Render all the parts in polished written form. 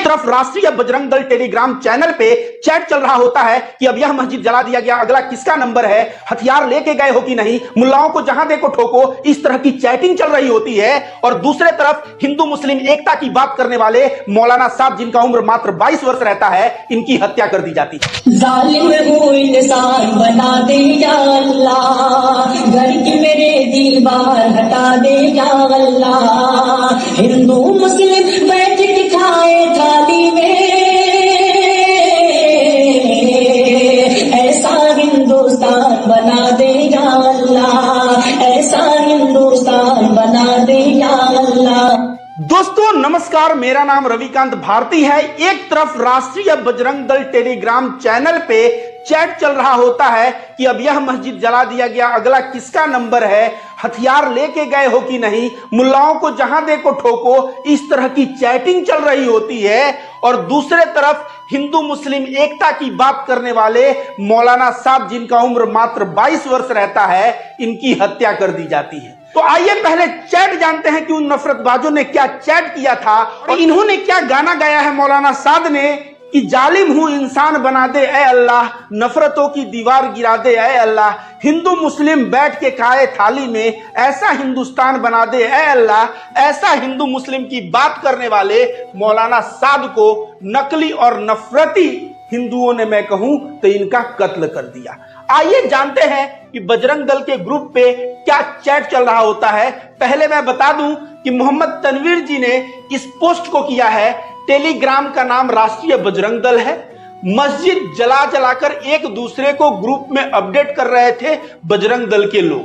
तरफ राष्ट्रीय Bajrang Dal Telegram channel पे चैट चल रहा होता है कि अब यह मस्जिद जला दिया गया, अगला किसका नंबर है, हथियार लेके गए हो कि नहीं, मुल्लाओं को जहां देखो ठोको, इस तरह की चैटिंग चल रही होती है। और दूसरे तरफ हिंदू मुस्लिम एकता की बात करने वाले मौलाना साहब, जिनका उम्र मात्र 22 वर्ष रहता है, इनकी हत्या कर दी जाती है। जालिम को इंसान बना दे या अल्लाह, घर की मेरे दीवार हटा दे या अल्लाह, हिंदू मुस्लिम बैठ के खाए थाली में, ऐसा हिंदुस्तान बना दे या अल्लाह, ऐसा हिंदुस्तान बना दे या अल्लाह। दोस्तों नमस्कार, मेरा नाम रविकांत भारती है। एक तरफ राष्ट्रीय बजरंग दल टेलीग्राम चैनल पे चैट चल रहा होता है कि अब यह मस्जिद जला दिया गया, अगला किसका नंबर है, हथियार लेके गए हो कि नहीं, मुल्लाओं को जहां देखो ठोको, इस तरह की चैटिंग चल रही होती है। और दूसरे तरफ हिंदू मुस्लिम एकता की बात करने वाले मौलाना साहब, जिनका उम्र मात्र 22 वर्ष रहता है, इनकी हत्या कर दी जाती है। तो आइए पहले चैट जानते हैं कि उन नफरतबाजों ने क्या चैट किया था और इन्होंने क्या गाना गाया है मौलाना साद ने कि जालिम हूं इंसान बना दे ऐ अल्लाह, नफरतों की दीवार गिरा दे ऐ अल्लाह, हिंदू मुस्लिम बैठ के खाए थाली में, ऐसा हिंदुस्तान बना दे ऐ अल्लाह। ऐसा हिंदू मुस्लिम की बात करने वाले मौलाना साद को नकली और नफरती हिंदुओं ने, मैं कहूं तो, इनका कत्ल कर दिया। आइए जानते हैं कि बजरंग दल के ग्रुप पे क्या चैट चल रहा होता है। पहले मैं बता दूं कि मोहम्मद तनवीर जी ने इस पोस्ट को किया है। टेलीग्राम का नाम राष्ट्रीय बजरंग दल है। मस्जिद जला जलाकर एक दूसरे को ग्रुप में अपडेट कर रहे थे बजरंग दल के लोग।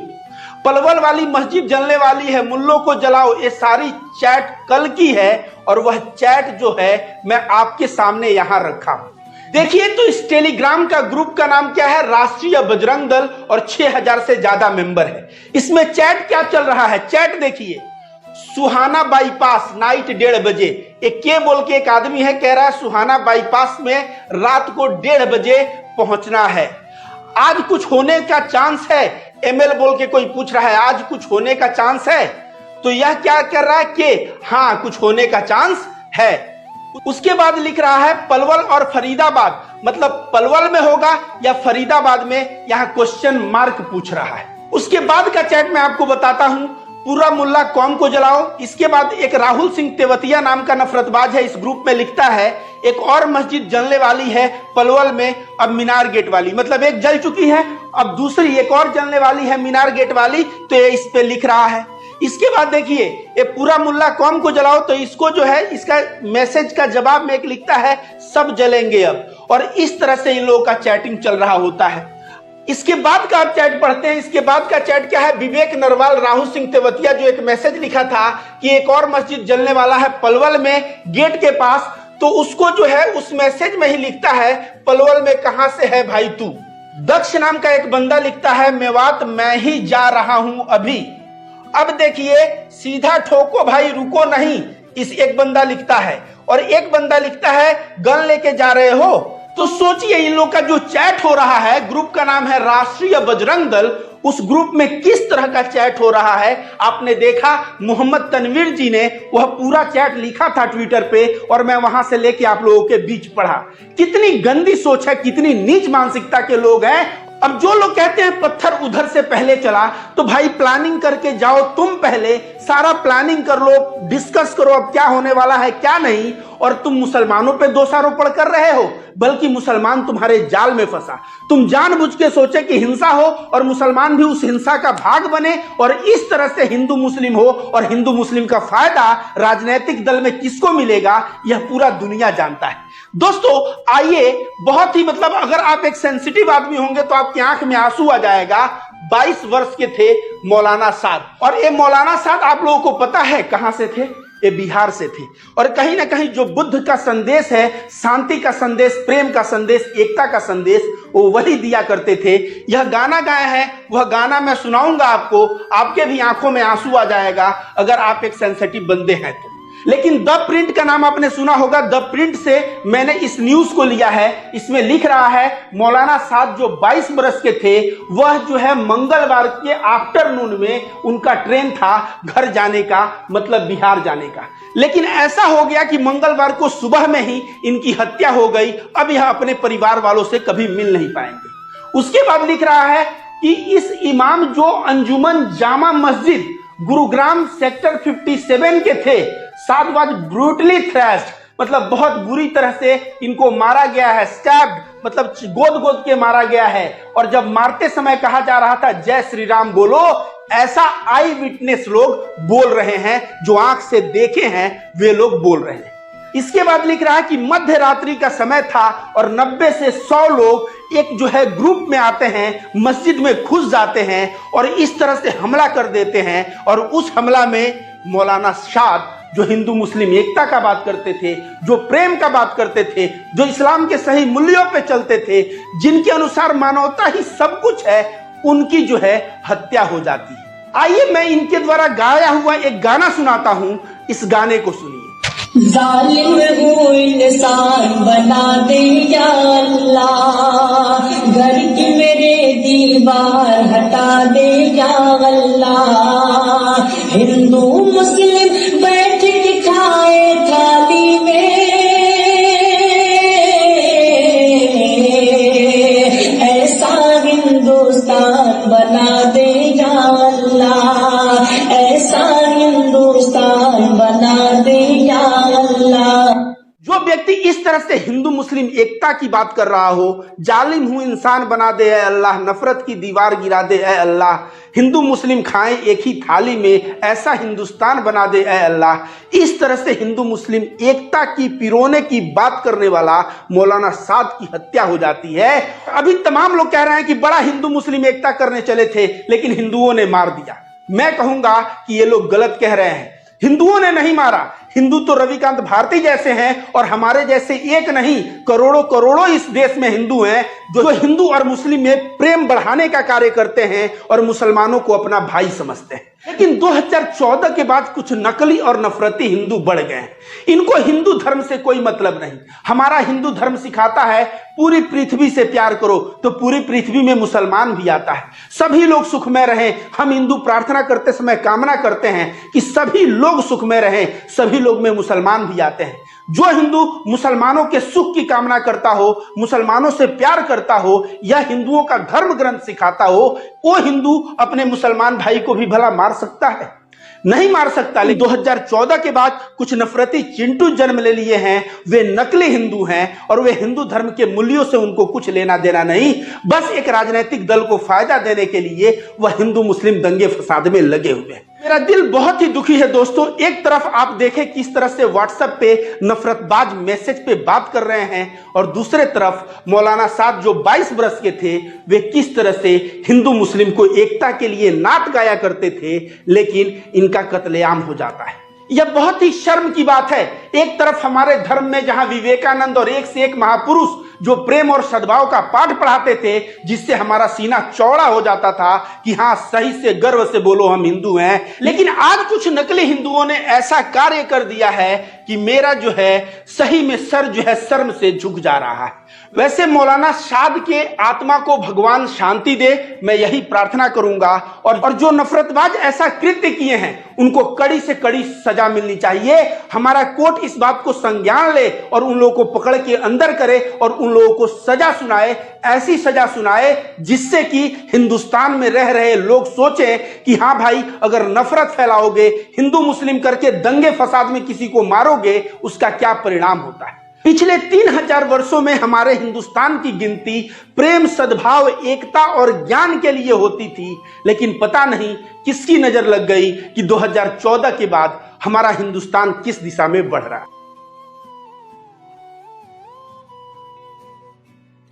पलवल वाली मस्जिद जलने वाली है, मुल्लों को जलाओ, ये सारी चैट कल की है और वह चैट जो है मैं आपके सामने यहां रखा हूं। देखिए तो इस टेलीग्राम का ग्रुप का नाम क्या है, राष्ट्रीय बजरंग दल, और 6000 से ज्यादा मेंबर है। इसमें चैट क्या चल रहा है, चैट देखिए। सुहाना बाईपास नाइट 1:30 बजे, एक के बोल के एक आदमी है, कह रहा है सुहाना बाईपास में रात को 1:30 बजे पहुंचना है, आज कुछ होने का चांस है। एमएल बोल के कोई पूछ रहा है आज कुछ होने का चांस है, तो यह क्या कर रहा है कि हाँ कुछ होने का चांस है। उसके बाद लिख रहा है पलवल और फरीदाबाद, मतलब पलवल में होगा या फरीदाबाद में, यहां क्वेश्चन मार्क पूछ रहा है। उसके बाद का चैट मैं आपको बताता हूं, पूरा मुल्ला कौम को जलाओ। इसके बाद एक राहुल सिंह तेवतिया नाम का नफरतबाज है, इस ग्रुप में लिखता है एक और मस्जिद जलने वाली है पलवल में, अब मीनार गेट वाली, मतलब एक जल चुकी है, अब दूसरी एक और जलने वाली है मीनार गेट वाली, तो ये इस पे लिख रहा है। इसके बाद देखिए ये पूरा मुल्ला कौम को जलाओ, तो इसको जो है इसका मैसेज का जवाब में एक लिखता है सब जलेंगे अब, और इस तरह से इन लोगों का चैटिंग चल रहा होता है। इसके बाद का आप चैट पढ़ते हैं। इसके बाद का चैट क्या है, विवेक नरवाल राहुल सिंह तेवतिया जो एक मैसेज लिखा था कि एक और मस्जिद जलने वाला है पलवल में गेट के पास, तो उसको जो है उस मैसेज में ही लिखता है पलवल में कहां से है भाई तू। दक्ष नाम का एक बंदा लिखता है मेवात मैं ही जा रहा हूं अभी। अब देखिए सीधा ठोको भाई रुको नहीं, इस एक बंदा लिखता है, और एक बंदा लिखता है गन लेके जा रहे हो। तो सोचिए इन लोग का जो चैट हो रहा है, ग्रुप का नाम है राष्ट्रीय बजरंग दल, उस ग्रुप में किस तरह का चैट हो रहा है आपने देखा। मोहम्मद तनवीर जी ने वह पूरा चैट लिखा था ट्विटर पे, और मैं वहां से लेके आप लोगों के बीच पढ़ा। कितनी गंदी सोच है, कितनी नीच मानसिकता के लोग हैं। अब जो लोग कहते हैं पत्थर उधर से पहले चला, तो भाई प्लानिंग करके जाओ, तुम पहले सारा प्लानिंग कर लो, डिस्कस करो अब क्या होने वाला है क्या नहीं, और तुम मुसलमानों पे दोषारोपण कर रहे हो, बल्कि मुसलमान तुम्हारे जाल में फंसा। तुम जानबूझ के सोचे कि हिंसा हो और मुसलमान भी उस हिंसा का भाग बने, और इस तरह से हिंदू मुस्लिम हो, और हिंदू मुस्लिम का फायदा राजनीतिक दल में किसको मिलेगा यह पूरा दुनिया जानता है। दोस्तों आइए, बहुत ही मतलब अगर आप एक सेंसिटिव आदमी होंगे तो आपकी आंख में आंसू आ जाएगा। 22 वर्ष के थे मौलाना साद, और ये मौलाना साद आप लोगों को पता है कहां से थे, ये बिहार से थे। और कहीं ना कहीं जो बुद्ध का संदेश है, शांति का संदेश, प्रेम का संदेश, एकता का संदेश, वो वही दिया करते थे। यह गाना गाया है, वह गाना मैं सुनाऊंगा आपको, आपके भी आंखों में आंसू आ जाएगा अगर आप एक सेंसिटिव बंदे हैं तो। लेकिन द प्रिंट का नाम आपने सुना होगा, द प्रिंट से मैंने इस न्यूज को लिया है। इसमें लिख रहा है मौलाना साद जो 22 बरस के थे, वह जो है मंगलवार के आफ्टरनून में उनका ट्रेन था घर जाने का, मतलब बिहार जाने का। लेकिन ऐसा हो गया कि मंगलवार को सुबह में ही इनकी हत्या हो गई। अब यह अपने परिवार वालों से कभी मिल नहीं पाएंगे। उसके बाद लिख रहा है कि इस इमाम जो अंजुमन जामा मस्जिद गुरुग्राम सेक्टर 57 के थे, साद वाज ब्रूटली थ्रैश्ड, मतलब बहुत बुरी तरह से इनको मारा गया है। स्टैब्ड मतलब गोद गोद के मारा गया है। और जब मारते समय कहा जा रहा था जय श्री राम बोलो, ऐसा आई विटनेस लोग बोल रहे हैं, जो आंख से देखे हैं वे लोग बोल रहे हैं। इसके बाद लिख रहा है कि मध्य रात्रि का समय था और 90 से 100 लोग एक जो है ग्रुप में आते हैं, मस्जिद में घुस जाते हैं और इस तरह से हमला कर देते हैं। और उस हमला में मौलाना साद जो हिंदू मुस्लिम एकता का बात करते थे, जो प्रेम का बात करते थे, जो इस्लाम के सही मूल्यों पे चलते थे, जिनके अनुसार मानवता ही सब कुछ है, उनकी जो है हत्या हो जाती है। आइए मैं इनके द्वारा गाया हुआ एक गाना सुनाता हूं, इस गाने को सुनिए। जालिम को इंसान बना दे या अल्लाह, घर की मेरे दीवार हटा दे या अल्लाह, हिंदू मुस्लिम बैठ के खाए थाली में, ऐसा हिंदुस्तान बना दे या अल्लाह, ऐसा हिंदुस्तान बना दे या अल्लाह। जो व्यक्ति इस तरह से हिंदू मुस्लिम एकता की बात कर रहा हो, जालिम हूं इंसान बना दे ऐ अल्लाह, नफरत की दीवार गिरा दे ऐ अल्लाह, हिंदू मुस्लिम खाएं एक ही थाली में, ऐसा हिंदुस्तान बना दे ऐ अल्लाह, इस तरह से हिंदू मुस्लिम एकता की पिरोने की बात करने वाला मौलाना साद की हत्या हो जाती है। अभी तमाम लोग कह रहे हैं कि बड़ा हिंदू मुस्लिम एकता करने चले थे लेकिन हिंदुओं ने मार दिया। मैं कहूंगा कि ये लोग गलत कह रहे हैं। हिंदुओं ने नहीं मारा। हिंदू तो रविकांत भारती जैसे हैं और हमारे जैसे एक नहीं करोड़ों करोड़ों इस देश में हिंदू हैं, जो हिंदू और मुस्लिम में प्रेम बढ़ाने का कार्य करते हैं और मुसलमानों को अपना भाई समझते हैं। लेकिन 2014 के बाद कुछ नकली और नफरती हिंदू बढ़ गए हैं। इनको हिंदू धर्म से कोई मतलब नहीं। हमारा हिंदू धर्म सिखाता है पूरी पृथ्वी से प्यार करो, तो पूरी पृथ्वी में मुसलमान भी आता है। सभी लोग सुखमय रहें। हम हिंदू प्रार्थना करते समय कामना करते हैं कि सभी लोग सुखमय रहें, सभी लोग में मुसलमान भी आते हैं। जो हिंदू मुसलमानों के सुख की कामना करता हो, मुसलमानों से प्यार करता हो, या हिंदुओं का धर्म ग्रंथ सिखाता हो, वो हिंदू अपने मुसलमान भाई को भी भला मार सकता है? नहीं मार सकता। लेकिन 2014 के बाद कुछ नफरती चिंटू जन्म ले लिए हैं। वे नकली हिंदू हैं और वे हिंदू धर्म के मूल्यों से उनको कुछ लेना देना नहीं। बस एक राजनीतिक दल को फायदा देने के लिए वह हिंदू मुस्लिम दंगे फसाद में लगे हुए हैं। मेरा दिल बहुत ही दुखी है दोस्तों। एक तरफ आप देखें किस तरह से व्हाट्सएप पे नफरतबाज मैसेज पे बात कर रहे हैं और दूसरे तरफ मौलाना साद जो 22 बरस के थे, वे किस तरह से हिंदू मुस्लिम को एकता के लिए नात गाया करते थे, लेकिन इनका कत्लेआम हो जाता है। यह बहुत ही शर्म की बात है। एक तरफ हमारे धर्म में जहां विवेकानंद और एक से एक महापुरुष जो प्रेम और सद्भाव का पाठ पढ़ाते थे, जिससे हमारा सीना चौड़ा हो जाता था कि हाँ सही से गर्व से बोलो हम हिंदू हैं, लेकिन आज कुछ नकली हिंदुओं ने ऐसा कार्य कर दिया है कि मेरा जो है सही में सर जो है शर्म से झुक जा रहा है। वैसे मौलाना साद के आत्मा को भगवान शांति दे, मैं यही प्रार्थना करूंगा। और जो नफरतबाज ऐसा कृत्य किए हैं उनको कड़ी से कड़ी सजा मिलनी चाहिए। हमारा कोर्ट इस बात को संज्ञान ले और उन लोगों को पकड़ के अंदर करे और उन लोगों को सजा सुनाए, ऐसी सजा सुनाए जिससे कि हिंदुस्तान में रह रहे लोग सोचें कि हाँ भाई, अगर नफरत फैलाओगे, हिंदू मुस्लिम करके दंगे फसाद में किसी को मारोगे, उसका क्या परिणाम होता है। पिछले 3000 वर्षों में हमारे हिंदुस्तान की गिनती प्रेम, सद्भाव, एकता और ज्ञान के लिए होती थी, लेकिन पता नहीं किसकी नजर लग गई कि 2014 के बाद हमारा हिंदुस्तान किस दिशा में बढ़ रहा है।